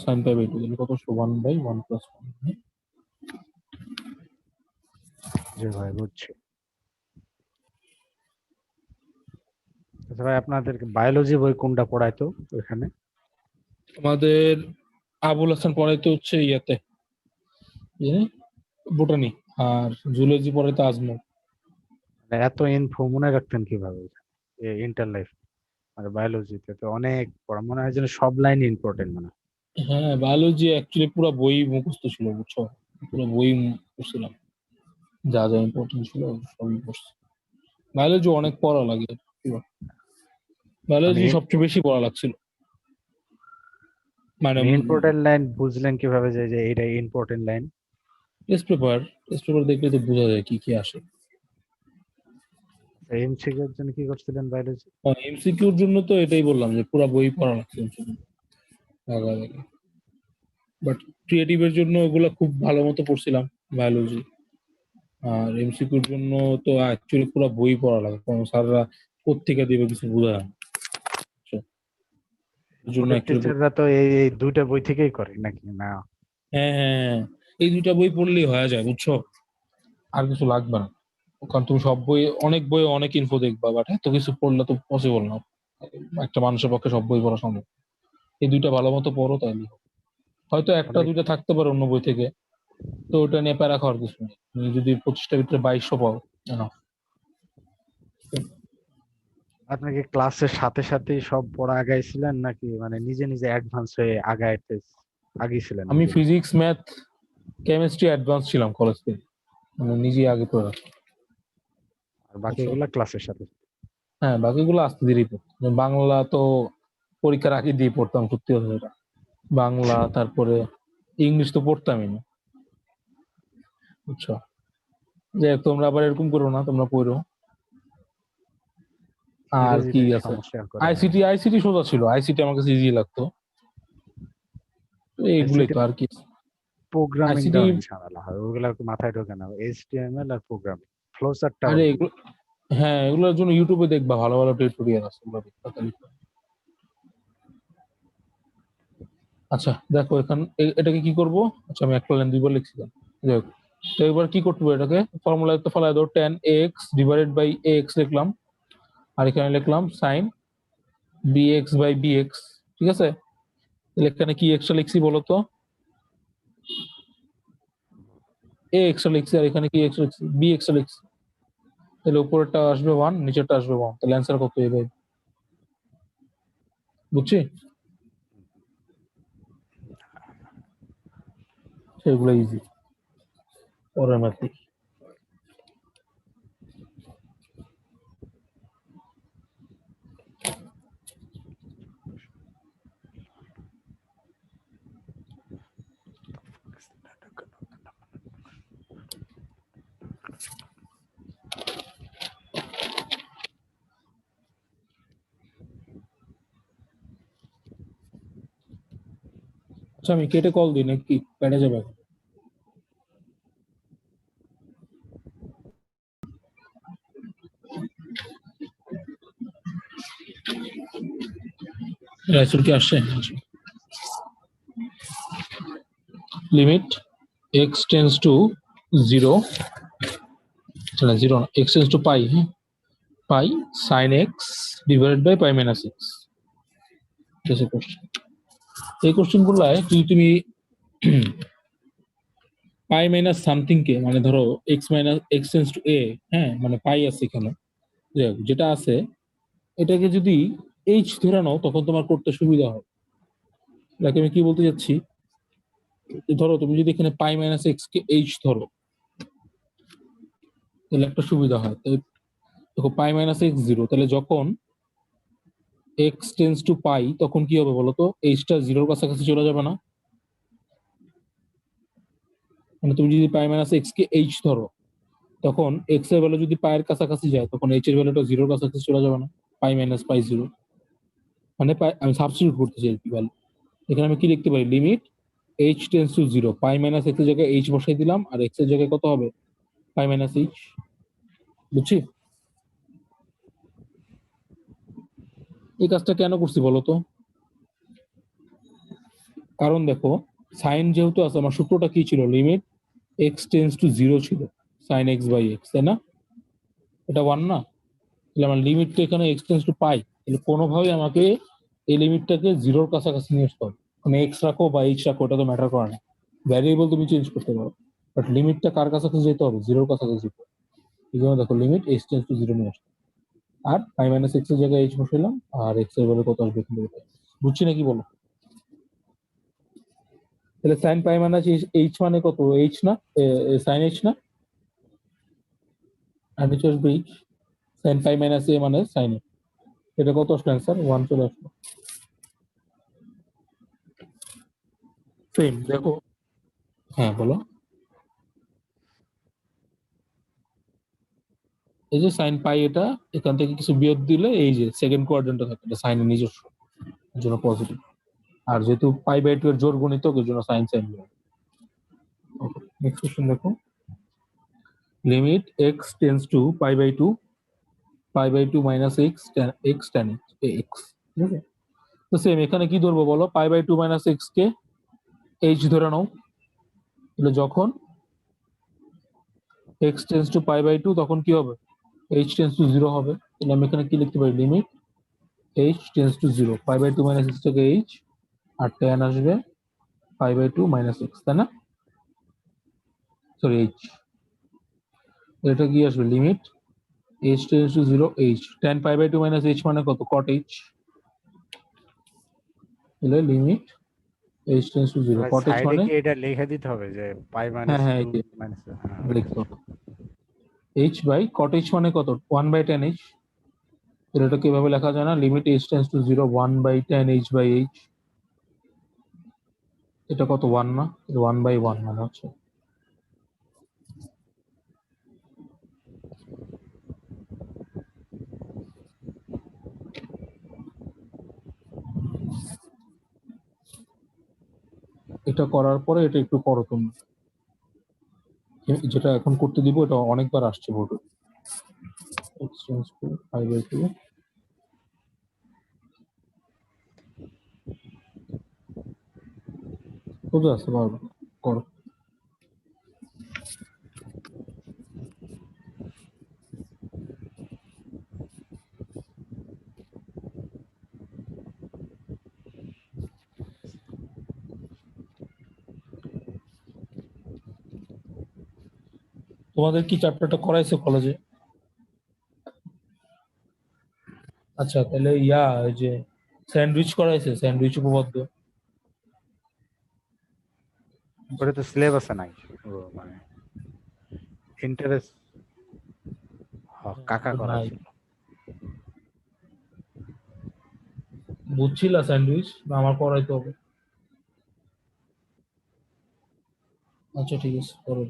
sine pi by two, তাহলে কত আসবে 1/1 প্লাস 1। জি ভাই বুঝছি। আচ্ছা ভাই, আপনাদেরকে বায়োলজি বই কোনটা পড়াইতো ওইখানে? আমাদের আবুল হাসান পড়াইতে হচ্ছে ইয়াতে বোটানি, আর জুলজি পড়াইতে আজমল। মানে এত ইনফো মনে রাখতেন কিভাবে ইন্টার লাইফ আর বায়োলজিতে? তো অনেক পড়া, মনে হয় যেন সব লাইন ইম্পর্টেন্ট মানে। হ্যাঁ, বায়োলজি অ্যাকচুয়ালি পুরো বই মুখস্থ ছিল, বুঝছো, পুরো বই পড়ছিলাম, যা যা ইম্পর্টেন্ট ছিল সবই পড়ছি। বায়োলজি অনেক পড়া লাগে, মানে বায়োলজি সবচেয়ে বেশি পড়া লাগছিল। মানে ইম্পর্টেন্ট লাইন বুঝলেন কিভাবে যে এটা important line? Test paper, test paper দেখলে তো বোঝা যায় কি কি আসে। এমসিকিউ এর জন্য কি করছিলেন বায়োলজি? এমসিকিউর জন্য তো এটাই বললাম যে পুরো বই পড়া লাগছে বাট ক্রিয়েটিভের জন্য ওগুলো খুব ভালো মতো পড়ছিলাম বায়োলজি। আর এমসিকিউর জন্য তো অ্যাকচুয়ালি পুরো বই পড়া লাগে, কারণ স্যাররা কোত্থেকে দিবে কিছু বোঝা যায় না। So, এর জন্য ওদের অ্যাকচুয়ালি টিচাররা তো এই দুইটা বই থেকেই করে নাকি না? হ্যাঁ হ্যাঁ হ্যাঁ, এই দুইটা বই পড়লেই হয়ে যায়, বুঝছো, আর কিছু লাগবে না। কারণ তুমি সব বই, অনেক বই অনেক ইনফো দেখবা, বাট এত কিছু পড়লে তো পসিবল না, একটা মানুষের পক্ষে সব বই পড়া সম্ভব। এই দুইটা ভালো মতো পড়ো তাইলে হয়তো একটা তাহলে দুইটা থাকতে পারে অন্য বই থেকে, তো ওটা নিয়ে প্যারা খাওয়ার কিছু নেই। তুমি যদি 25টার ভিতরে 2200 পাও জানো। আপনার কি ক্লাসের সাথে সাথেই সব পড়া আগাইছিলেন নাকি মানে নিজে নিজে অ্যাডভান্স হয়ে আগিয়েছিলেন আমি নিজে নিজে? ফিজিক্স, ম্যাথ, কেমিস্ট্রি অ্যাডভান্স ছিলাম কলেজ থেকে, মানে নিজেই আগে পড়ে রাখি। আর বুঝছো? বাকিগুলা ক্লাসের সাথে? হ্যাঁ, বাকিগুলো আস্তে ধীরেই পড়তাম। বাংলা তো পরীক্ষার আগে দিয়ে পড়তাম, সত্যি কথা যেটা। বাংলা, তারপরে ইংলিশ তো পড়তামই না, বুঝছো। যে তোমরা আবার এরকম করো না, তোমরা পড়ো। আর কি ইংরেজিটাই আছে, সমস্যা করে ভাই। আইসিটি, আইসিটি সোজা ছিল, আইসিটি আমার কাছে ইজি লাগতো। তো এইগুলোই আইসিটি তো আর কি। প্রোগ্রামিংটা আইসিটি, অনেক ঝামেলা হয়, ওগুলা মাথায় ঢোকে না। এইচটিএমএল আর প্রোগ্রামিং, ফ্লোচার্টটা আরে আবার কি? এগুলো, হ্যাঁ এগুলোর জন্য ইউটিউবে দেখবা, ভালো ভালো টিউটোরিয়াল আছে, ওগুলো দেখবা তাহলে। আচ্ছা দেখো এখানে এটাকে কি করব। আচ্ছা আমি একটা লাইন দুইবার লিখছিলাম, যাই হোক। তো এবার কি করতে হবে, এটাকে ফর্মুলায় তো ফেলায় দাও, tan x divided by ax লিখলাম, আর এখানে লিখলাম sin bx বাই bx। ঠিক আছে, তাহলে এখানে কি এক্সট্রা লিখছি বলো তো, a এক্সট্রা লিখছি, আর এখানে কি এক্সট্রা লিখছি, b এক্সট্রা লিখছি। তাহলে উপরেরটা আসবে 1, নিচেরটা আসবে 1, তাহলে অ্যান্সার কত হবে, বুঝছি। সেগুলো ইজি, পরের ম্যাথ দেখি। আচ্ছা আমি কেটে কল দিই নাকি কেটে যাবে? রাইসুল কি আসছে? লিমিট x টেন্স টু 0, না 0 না, x টেন্স টু পাই, হ্যাঁ, pi sine x divided by pi minus x. ঠিক আছে কোশ্চেন, এই কোশ্চেন গুলায় যদি তুমি পাই মাইনাস সামথিং কে, মানে ধরো x minus x tends to a, হ্যাঁ মানে পাই আছে এখানে, যেটা আছে এটাকে যদি এইচ ধরে নাও তখন তোমার করতে সুবিধা হয়। লাইক আমি কি বলতে যাচ্ছি, ধরো তুমি যদি এখানে পাই মাইনাস এক্স কে এইচ ধরো, তাহলে একটা সুবিধা হয়। তাহলে দেখো পাই মাইনাস এক্স 0, তাহলে যখন এক্স টেন্স টু পাই তখন কি হবে বলতো, এইচটা 0-র কাছাকাছি চলে যাবে না। মানে তুমি যদি পাই মাইনাস এক্স কে এইচ ধরো, তখন এক্স এর ভ্যালু যদি পায়ের কাছাকাছি যায় তখন এইচ এর ভ্যালুটা 0-র কাছাকাছি চলে যাবে না, পাই মাইনাস পাই 0। মানে আমি সাবস্টিটিউট করতে চাই কি ভ্যালু, এখানে আমি কি লিখতে পারি, limit h tense to 0, pi minus x এর জায়গায় h বসাই দিলাম, আর x এর জায়গায় কত হবে, পাই মাইনাস h। বুঝছি? এই কাজটা কেন করছি বলো তো? কারণ দেখো, সাইন যেহেতু আছে, আমার সূত্রটা কি ছিল, লিমিট x টেন্স টু 0 ছিল, সাইন x বাই x, তাই না? এটা 1 না? তাহলে আমার লিমিটটা এখানে x টেন্স টু পাই, তাহলে কোনোভাবেই আমাকে এই লিমিটটাকে জিরোর কাছাকাছি নিয়ে আসতে হবে। মানে x রাখো বা h রাখো, এটা তো ম্যাটার করে না, ভ্যারিয়েবল তুমি চেঞ্জ করতে পারো, বাট লিমিটটা কার কাছাকাছি যেতে হবে, জিরোর কাছাকাছি যেতে হবে। এই জন্য দেখো লিমিট x টেন্স টু 0 নিয়ে আসতে, আর পাই মাইনাস x এর জায়গায় h বসাইলাম, আর x এর বলে কত আসবে এখান থেকে। বুঝছি নাকি বলো? তাহলে সাইন পাই মাইনাস h মানে কত, h না, সাইন h না, আর নিচে আসবে h, sine pi minus a মানে সাইন a। এটা কত আসলো অ্যান্সার, 1 চলে আসলো। সেম দেখো, হ্যাঁ বলো। এই যে সাইন পাই, এটা এখান থেকে কিছু বিয়োগ দিলে এই যে সেকেন্ড কোয়াড্রেন্টে থাকে, এটা সাইনের নিজস্ব, এর জন্য পজিটিভ। আর যেহেতু পাই বাই 2 এর জোড় গুণিতক, এর জন্য সাইন সাইন। নেক্সট কোশ্চেন দেখো, limit x tends to pi by 2 minus x tan x, ঠিক আছে? তো সেম এখানে কি ধরবো বলো, পাই বাই 2 মাইনাস এক্স কে এইচ ধরে নাও, তাহলে যখন x tends to pi by 2 তখন কি হবে, এইচ টেন্স টু 0 হবে। তাহলে আমি এখানে কি লিখতে পারি, limit h tends to 0, pi by 2 minus x থেকে এইচ, আর ট্যান আসবে পাই বাই 2 মাইনাস এক্স, তাই না? সরি এইচ, এটা কি আসবে, limit h tends to 0, h tan pi by 2 minus h মানে কত, কট এইচ। তাহলে limit h tends to 0, cot h সাইডে মানে, কি এটা লিখে দিতে হবে যে পাই হ্যাঁ মাইনাস হ্যাঁ টু এই যে মাইনাস? লিখতে হবে, এইচ বাই কট এইচ মানে কত, 1 বাই ট্যান এইচ। এটা কিভাবে লেখা যায় না, limit h tends to 0, 1 by tan h by h. এটা কত, 1 না, 1 বাই 1 মানে হচ্ছে। এটা করার পরে এটা একটু করো তুমি, যেটা এখন করতে দিব, এটা অনেকবার আসছে বোর্ডে। x টেন্স টু 5 বাই 2, বুঝে আসতে পারবে, করো। তোমাদের কি চ্যাপ্টারটা করাইছে কলেজে? আচ্ছা, তাহলে ওই যে স্যান্ডউইচ করাইছে, স্যান্ডউইচ উপপাদ্য। ওটা তো সিলেবাসে নাই। ও মানে ইন্টারেস্ট কাকা করা নাই, ছিল। বুঝছিলা স্যান্ডউইচ, না আমার করাইতে হবে? আচ্ছা ঠিক আছে, করো।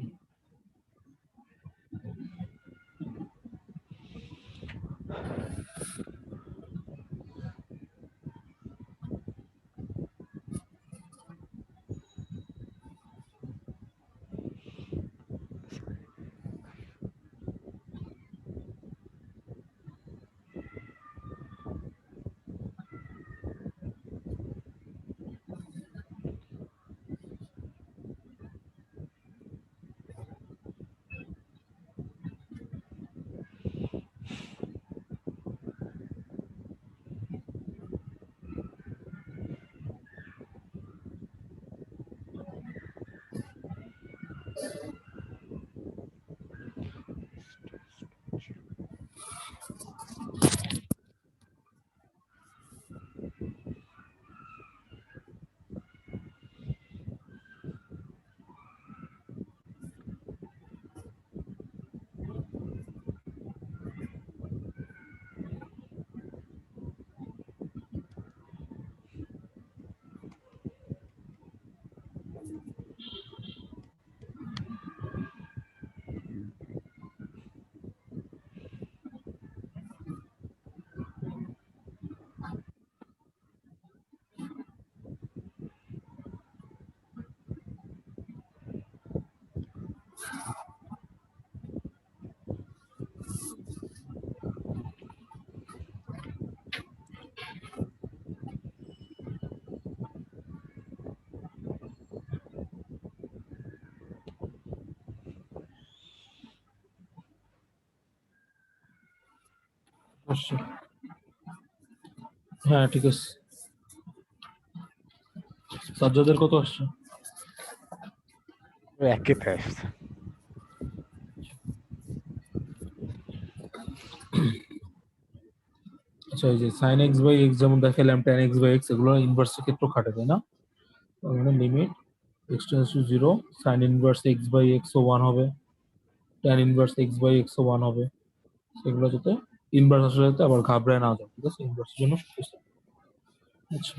আসছে। হ্যাঁ ঠিক আছে, সাজ্জাদের কত আসছে? একই আসছে। আচ্ছা, এই যে sin x বাই x যেমন দেখালাম, tan x বাই x এগুলো ইনভার্সের ক্ষেত্রে খাটে, তাই না? মানে limit x tends to 0, sin inverse x by x ও 1 হবে, tan inverse x by x ও 1 হবে। সেগুলো যাতে ইনভার্স আসলে যাতে আবার ঘাবড়ায় না যায়, ঠিক আছে? ইনভার্সের জন্য সবকিছু। আচ্ছা,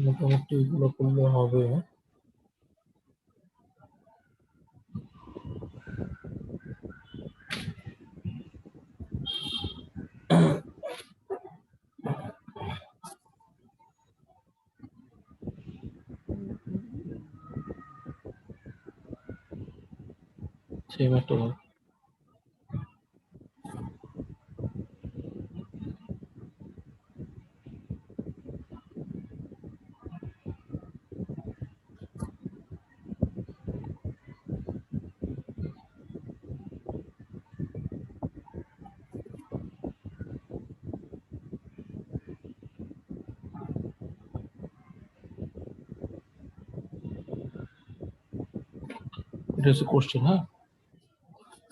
মোটামুটি এগুলো করলে হবে। সেম একটা হবে। এটা হচ্ছে কোশ্চেন। হ্যাঁ,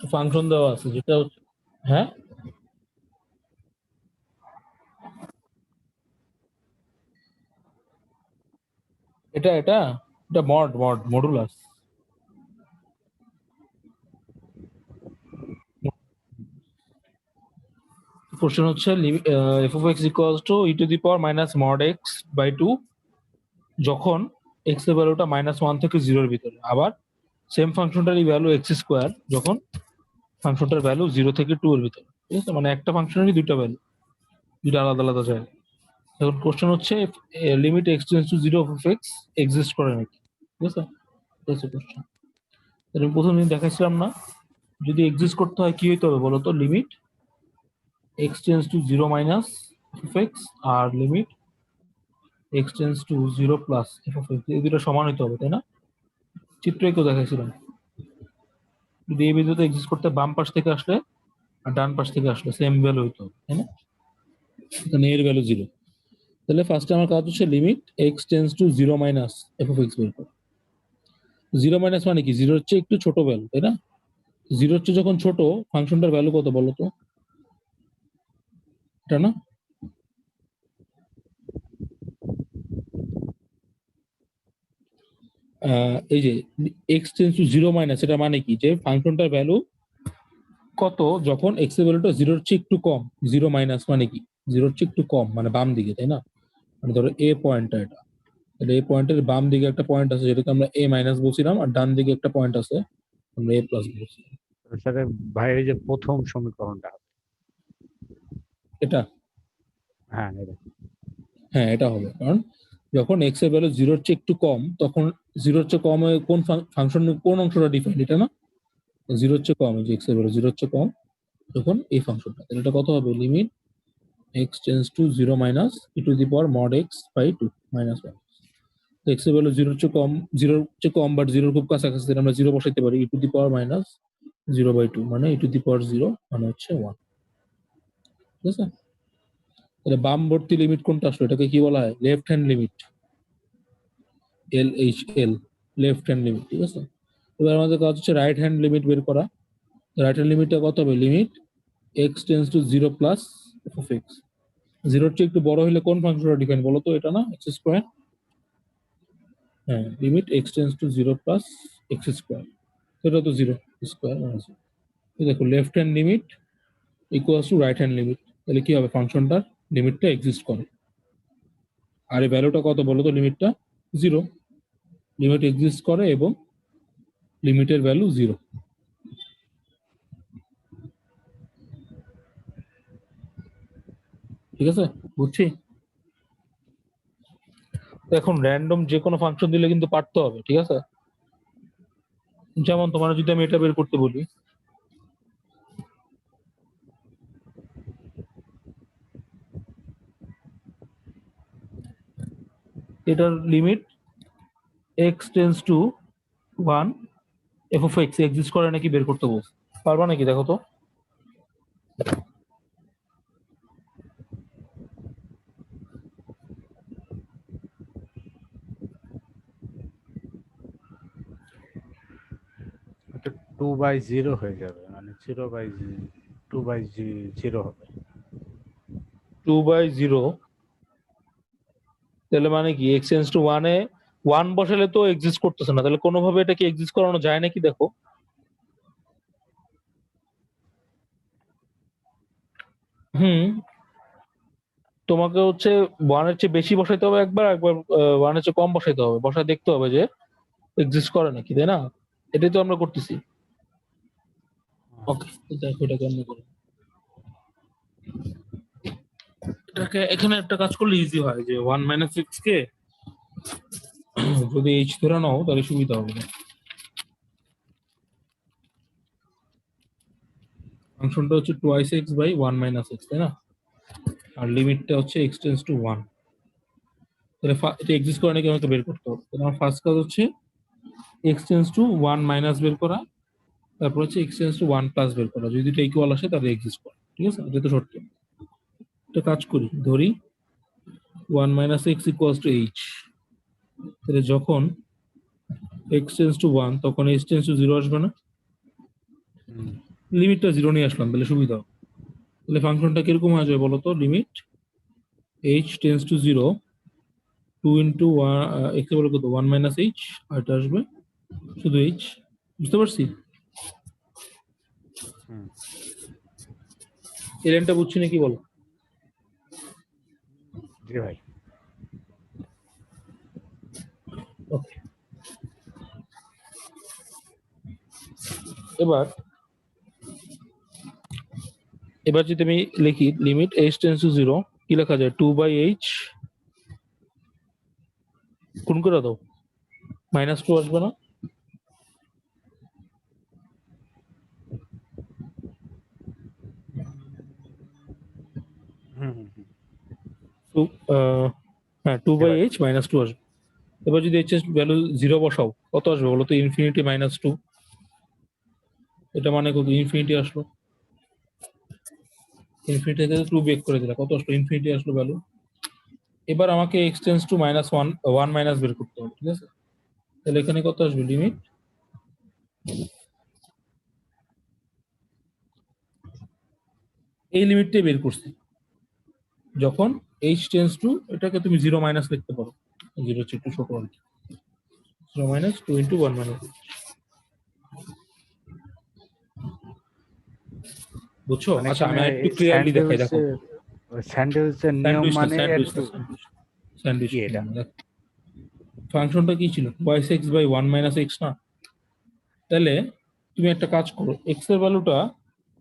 ফাংশন দেওয়া আছে যেটা হচ্ছে, হ্যাঁ এটা এটা এটা মডুলাস। কোশ্চেন হচ্ছে f of x equals to e to the power minus mod x by 2 যখন এক্স এর ভ্যালুটা -1 থেকে 0 এর ভিতরে, আবার সেম ফাংশনটারই ভ্যালু এক্স স্কোয়ার যখন ফাংশনটার ভ্যালু 0 থেকে 2 এর ভিতরে, ঠিক আছে? মানে একটা ফাংশনেরই দুইটা ভ্যালু, দুইটা আলাদা আলাদা জায়গা। এখন কোশ্চেন হচ্ছে limit x tends to 0 of x exist করে নাকি, ঠিক আছে? এটা হচ্ছে কোশ্চেন। আমি প্রথম দিন দেখাইছিলাম না, যদি এক্সিস্ট করতে হয় কি হইতে হবে বলতো? Limit x tends to 0 minus f x আর limit x tends to 0 plus f of x, এই দুটো সমান হইতে হবে, তাই না? চিত্রে কেউ দেখাইছিলাম, যদি এই বিন্দুতে এক্সিস্ট করতে বাম পাশ থেকে আসলে আর ডান পাশ থেকে আসলে সেম ভ্যালু হইতো, তাই না? এখানে এর ভ্যালু 0। তাহলে ফার্স্টে আমার কাজ হচ্ছে limit x tends to 0 minus F of x বের করা। 0 মাইনাস মানে কি? 0 হচ্ছে একটু ছোট ভ্যালু, তাই না? 0 হচ্ছে যখন ছোট, ফাংশনটার ভ্যালু কত বলো তো? এটা না, এই যে এক্স টেন্ডস টু 0 মাইনাস, এটা মানে কি? যে ফাংশনটার ভ্যালু কত যখন এক্স এর ভ্যালুটা 0 এর চেয়ে একটু কম। 0 মাইনাস মানে কি? 0 এর চেয়ে একটু কম, মানে বাম দিকে, তাই না? মানে ধরো এ পয়েন্টটা এটা, তাহলে এই পয়েন্টের বাম দিকে একটা পয়েন্ট আছে যেটাকে আমরা এ মাইনাস বলছিলাম, আর ডান দিকে একটা পয়েন্ট আছে আমরা এ প্লাস বলছিলাম। স্যার ভাই এই যে প্রথম সমীকরণটা, এটা, হ্যাঁ এটা হ্যাঁ এটা হবে, কারণ যখন এক্স এর ভ্যালু 0 এর চেয়ে একটু কম, তখন 0 এর চেয়ে কম কোন ফাংশন, কোন অংশটা ডিফাইন্ড, এটা না? 0 এর চেয়ে কম, যে এক্স এর ভ্যালু 0 এর চেয়ে কম তখন এই ফাংশনটা, তাহলে এটা কত হবে? Limit x tends to 0 minus e to the power mod x by 2 minus 1। X এর ভ্যালু 0 এর চেয়ে কম, 0 এর চেয়ে কম বাট 0 এর খুব কাছাকাছি, তাহলে আমরা 0 বসাইতে পারি। E to the power minus 0 by 2 মানে ই টু দি পাওয়ার 0 মানে হচ্ছে 1, ঠিক আছে? তাহলে বামবর্তী লিমিট কোনটা আসলে? এটাকে কি বলা হয়? Left hand limit, L H L, left hand limit, ঠিক আছে? এবার আমাদের কাজ হচ্ছে রাইট হ্যান্ড লিমিট বের করা। রাইট হ্যান্ড লিমিটটা কত হবে? Limit x tends to 0 plus f of x. 0 এর চেয়ে একটু বড় হলে কোন ফাংশনটা ডিফাইন বলো তো? এটা না, এক্স স্কোয়ার। হ্যাঁ, limit x tends to 0 plus x square, এটা তো 0 স্কোয়ার মানে 0। দেখো left hand limit equals to right hand limit, তাহলে কি হবে? ফাংশনটার লিমিটটা এক্সিস্ট করে। আর এই ভ্যালুটা কত বলো তো? লিমিটটা 0, লিমিট এক্সিস্ট করে এবং লিমিটের ভ্যালু 0, ঠিক আছে? বুঝছি? এখন র্যান্ডম যে কোনো ফাংশন দিলে কিন্তু পারতে হবে, ঠিক আছে? যেমন তোমার যদি আমি এটা বের করতে বলি, এটার limit x tends to 1 F of x exist করে নাকি বের করতে বলছে। পারবা নাকি দেখো তো? এটা 2/0 হয়ে যাবে, মানে 2/0 হবে। 2/0 তাহলে মানে কি এক্স টেন্স টু 1 এ 1 বসালে তো এক্সিস্ট করতেছে না, তাহলে কোনোভাবে এটাকে এক্সিস্ট করানো যায় নাকি দেখো। হুম, তোমাকে হচ্ছে 1 এর চেয়ে বেশি বসাইতে হবে একবার, একবার 1 এর চেয়ে কম বসাইতে হবে, বসায় দেখতে হবে যে এক্সিস্ট করে নাকি, তাই না? এটাই তো আমরা করতেছি। ওকে, দেখো এটা কেমন করে। এটাকে এখানে একটা কাজ করলে ইজি হয়, যে 1 মাইনাস এক্স কে যদি এইচ ধরে নাও তাহলে সুবিধা হবে। ফাংশনটা হচ্ছে twice x by 1 minus x, তাই না? আর লিমিটটা হচ্ছে এক্স টেন্স টু 1। তাহলে এটা এক্সিস্ট করে নাকি আমাকে বের করতে হবে। তাহলে আমার ফার্স্ট কাজ হচ্ছে এক্স টেন্স টু 1 মাইনাস বের করা, তারপর হচ্ছে এক্স টেন্স টু 1 প্লাস বের করা। যদি এটা ইকুয়াল আসে তাহলে এক্সিস্ট করে, ঠিক আছে? এটা তো সত্য। একটা কাজ করি, ধরি 1 minus x equals two H. তাহলে যখন এক্স টেন্স টু 1 তখন এইচ টেন্স টু 0 আসবে না? লিমিটটা 0 নিয়ে আসলাম, তাহলে সুবিধা হবে। তাহলে ফাংশনটা কিরকম হয়ে যাবে বলো তো? Limit h tends to 0 2 into x বলে কত 1 মাইনাস এইচ, আর এটা আসবে শুধু এইচ। বুঝতে পারছি? এই লাইনটা বুঝছি নাকি বলো? জি ভাই। ওকে, এবার এবার যদি আমি লিখি লিমিট এইচ টেন্স টু 0, কি লেখা যায়? 2/h গুণ করে দাও, -2 আসবে না? হ্যাঁ, জি ভাই। -2/h আসবে। এবার যদি এইচ এর ভ্যালু 0 বসাও, কত আসবে বলো তো? ইনফিনিটি -2। এটা মানে কত? ইনফিনিটি আসলো। ইনফিনিটি থেকে 2 বেক করে দিলা, কত আসলো? ইনফিনিটি আসলো ভ্যালু। এবার আমাকে এক্স টেন্স টু -1 মাইনাস বের করতে হবে, ঠিক আছে? তাহলে এখানে কত আসবে? লিমিট এই লিমিটটাই বের করছি, যখন এইচ টেন্স টু, এটাকে তুমি 0 মাইনাস লিখতে পারো, 0 চেয়ে একটু ছোট আর কি। 0 মাইনাস 2 ইন্টু 1 মাইনাস। বুঝছো? মানে আচ্ছা, আমি এখানে একটু ক্লিয়ারলি দেখাই, দেখো। স্যান্ডউইচের নিয়ম স্যান্ডউইচ না, মানে স্যান্ডউইচ একটু না, স্যান্ডউইচ কি এটা? দেখো। ফাংশনটা কি ছিল? Twice x by 1 minus x না? তাহলে তুমি একটা কাজ করো, এক্স এর ভ্যালুটা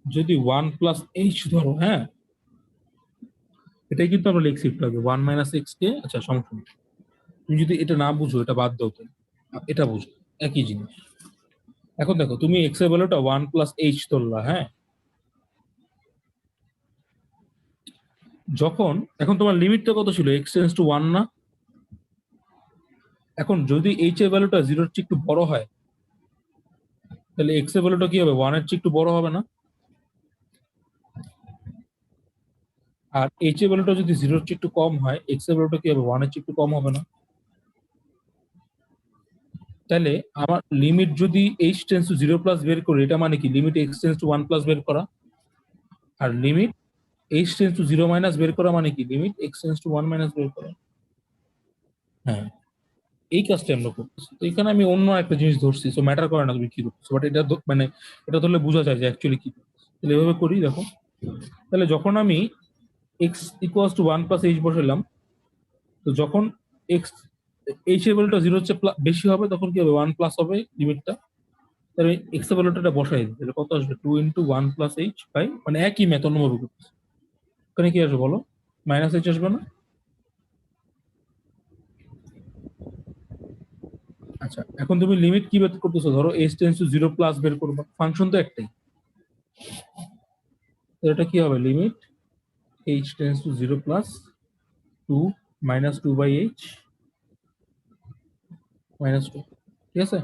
যদি 1 প্লাস এইচ ধরো, হ্যাঁ, এটাই কিন্তু আমরা লিখছি একটু আগে 1 মাইনাস এক্স কে। আচ্ছা, সমস্যা নেই। তুমি যদি এটা না বুঝো, এটা বাদ দাও, তো এটা বুঝো, একই জিনিস। এখন দেখো, তুমি এক্স এর ভ্যালুটা 1 প্লাস এইচ ধরলা, হ্যাঁ? যখন এখন তোমার লিমিটটা কত ছিল? এক্স টেন্স টু 1 না? এখন যদি এইচ এর ভ্যালুটা 0 এর চেয়ে একটু বড় হয়, তাহলে এক্স এর ভ্যালুটা কি হবে? 1 এর চেয়ে একটু বড় হবে না? আর এইচ এর ভ্যালুটা যদি 0 এর চেয়ে একটু কম হয়, এক্স এর ভ্যালুটা কি হবে? 1 এর চেয়ে একটু কম হবে না? তাহলে আমার লিমিট যদি এইচ টেন্স টু 0 প্লাস বের করি, এটা মানে কি limit x tends to 1 plus বের করা। আর limit h tends to 0 minus বের করা মানে কি limit x tends to 1 minus বের করা। হ্যাঁ, এই কাজটা আমরা করতেছি। তো এখানে আমি অন্য একটা জিনিস ধরছি, সো ম্যাটার করে না তুমি কি করতেছো, বাট এটা মানে এটা ধরলে বোঝা যায় যে অ্যাকচুয়ালি কি করতেছি। তাহলে এভাবে করি, দেখো। তাহলে যখন আমি x equals to 1 plus h বসাইলাম, তো যখন এক্স এইচ এর ভ্যালুটা 0 হচ্ছে বেশি হবে, তখন কি হবে? 1 প্লাস হবে লিমিটটা। তাহলে এক্স এর ভ্যালুটা বসাই দিই, তাহলে কত আসবে? 2 ইন্টু 1 প্লাস এইচ বাই, মানে একই ম্যাথ অন্যভাবে করতেছি। এখানে কি আসবে বলো? মাইনাস এইচ আসবে না? আচ্ছা, এখন তুমি লিমিট কি বের করতেছো? ধরো h টেন্ডস টু 0 প্লাস বের করবা, ফাংশন তো একটাই। তো এটা কি হবে? Limit h tends to 0 plus 2 minus 2 by h minus 2, ঠিক আছে?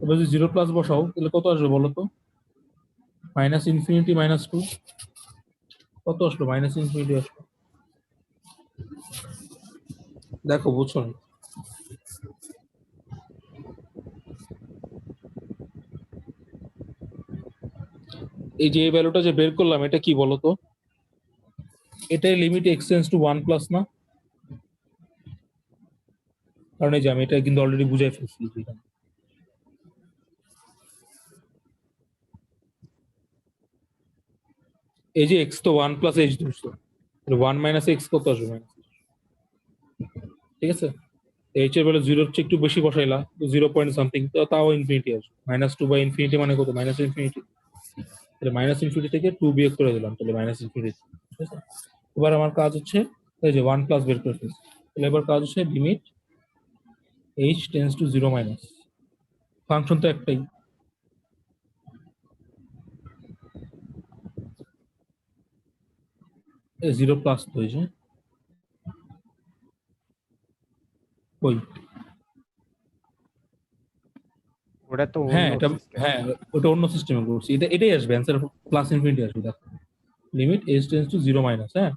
এবার যদি 0 প্লাস বসাও তাহলে কত আসবে বলো তো? মাইনাস ইনফিনিটি মাইনাস 2, কত আসলো? মাইনাস ইনফিনিটি আসলো। দেখো বুঝছো না? এই যে এই ভ্যালুটা যে বের করলাম এটা কি বলতো? এটাই limit x tends two 1 plus না? কারণ এই যে আমি এটা কিন্তু অলরেডি বুঝাই ফেলছি এখানে। এই যে x তো 1 প্লাস h ধরছো, 1 মাইনাস x কত আসবে? মাইনাস, ঠিক আছে? h এর ভ্যালু 0 হচ্ছে একটু বেশি বসাইলা, 0 পয়েন্ট সামথিং, তো তাও ইনফিনিটি আসবে। মাইনাস 2 বাই ইনফিনিটি মানে কত? Minus infinity. তাহলে মাইনাস ইনফিনিটি থেকে 2 বিয়োগ করে দিলাম, তাহলে মাইনাস ইনফিনিটি, ঠিক আছে? এবার আমার কাজ হচ্ছে এই যে 1 প্লাস বের করে ফেলছি। তাহলে এবার কাজ হচ্ছে limit h tends to 0 minus, function তো একটাই, 0 প্লাস তো হয়েছে ওই। ওটা তো হ্যাঁ অন্য এটা, সিস্টেম। হ্যাঁ ওটা অন্য সিস্টেমে করছি, এটাই আসবে অ্যান্সার, প্লাস ইনফিনিটি আসবে। দেখো limit h tends to 0 minus, হ্যাঁ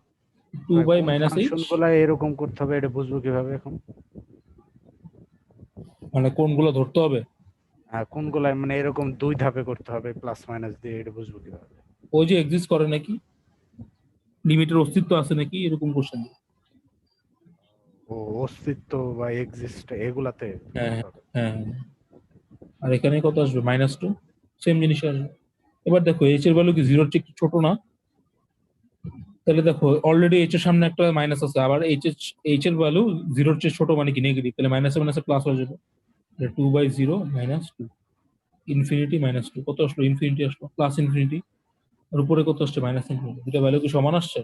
2 বাই কোন মাইনাস ফাংশন h, গুলা এরকম করতে হবে এটা বুঝবো কিভাবে এখন? মানে কোনগুলো ধরতে হবে? কোনগুলা মানে এরকম 2 ধাপে করতে হবে প্লাস মাইনাস দিয়ে, এটা বুঝবো কিভাবে? ওই যে এক্সিস্ট করে নাকি, লিমিটের অস্তিত্ব আছে নাকি, এরকম কোশ্চেন। ও, অস্তিত্ব বা এক্সিস্ট এগুলাতে হ্যাঁ করতে হবে। হ্যাঁ, আর এখানে কত আসবে? মাইনাস 2, সেম জিনিস আসবে। এবার দেখো h এর ভ্যালু কি 0 এর চেয়ে একটু ছোট না? তাহলে দেখো অলরেডি h এর সামনে একটা মাইনাস আছে, আবার h এর ভ্যালু 0 এর চেয়ে ছোট মানে কি নেগেটিভ, তাহলে মাইনাসে মাইনাসে প্লাস হয়ে যাবে। 2 বাই 0 মাইনাস 2, ইনফিনিটি মাইনাস 2, কত আসলো? ইনফিনিটি আসলো, প্লাস ইনফিনিটি। আর উপরে কত আসছে? Minus infinity. দুটা ভ্যালু কি সমান আসছে?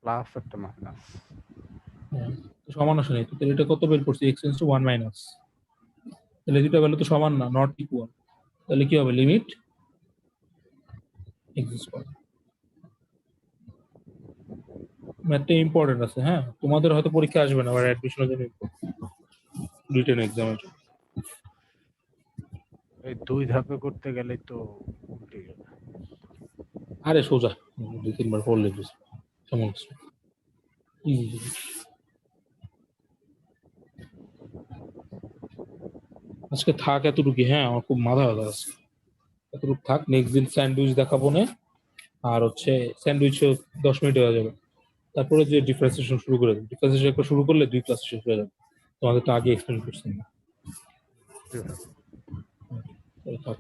প্লাস একটা মাইনাস। হ্যাঁ, তো সমান আসে নাই তো, তাহলে এটা কত বের করছি? x টেন্ডস টু 1 মাইনাস, তাহলে দুটা ভ্যালু তো সমান না, নট ইকুয়াল। তাহলে কি হবে? লিমিট এক্সিস্ট করে। ম্যাথটা ইম্পর্টেন্ট আছে, হ্যাঁ তোমাদের হয়তো পরীক্ষা আসবে না, আবার অ্যাডমিশনের জন্য রিটেন এক্সামের জন্য। এই 2 ধাপে করতে গেলে তো উল্টে গেল। আরে সোজা, 2-3 বার পড়লে বুঝবে, কেমন কিছু ইজি জিনিস। আজকে থাক এতটুকু, হ্যাঁ আমার খুব মাথা ব্যথা আছে, এতটুকু থাক। নেক্সট দিন স্যান্ডউইচ দেখাবো না, আর হচ্ছে স্যান্ডউইচ 10 মিনিট হয়ে যাবে, তারপরে যে ডিফারেন্সিয়েশন শুরু করে দেবে, ডিফারেন্সিয়েশন একবার শুরু করলে 2 ক্লাস শেষ হয়ে যাবে। তোমাদের তো আগে এক্সপ্লেন করছি না। তাহলে থাক।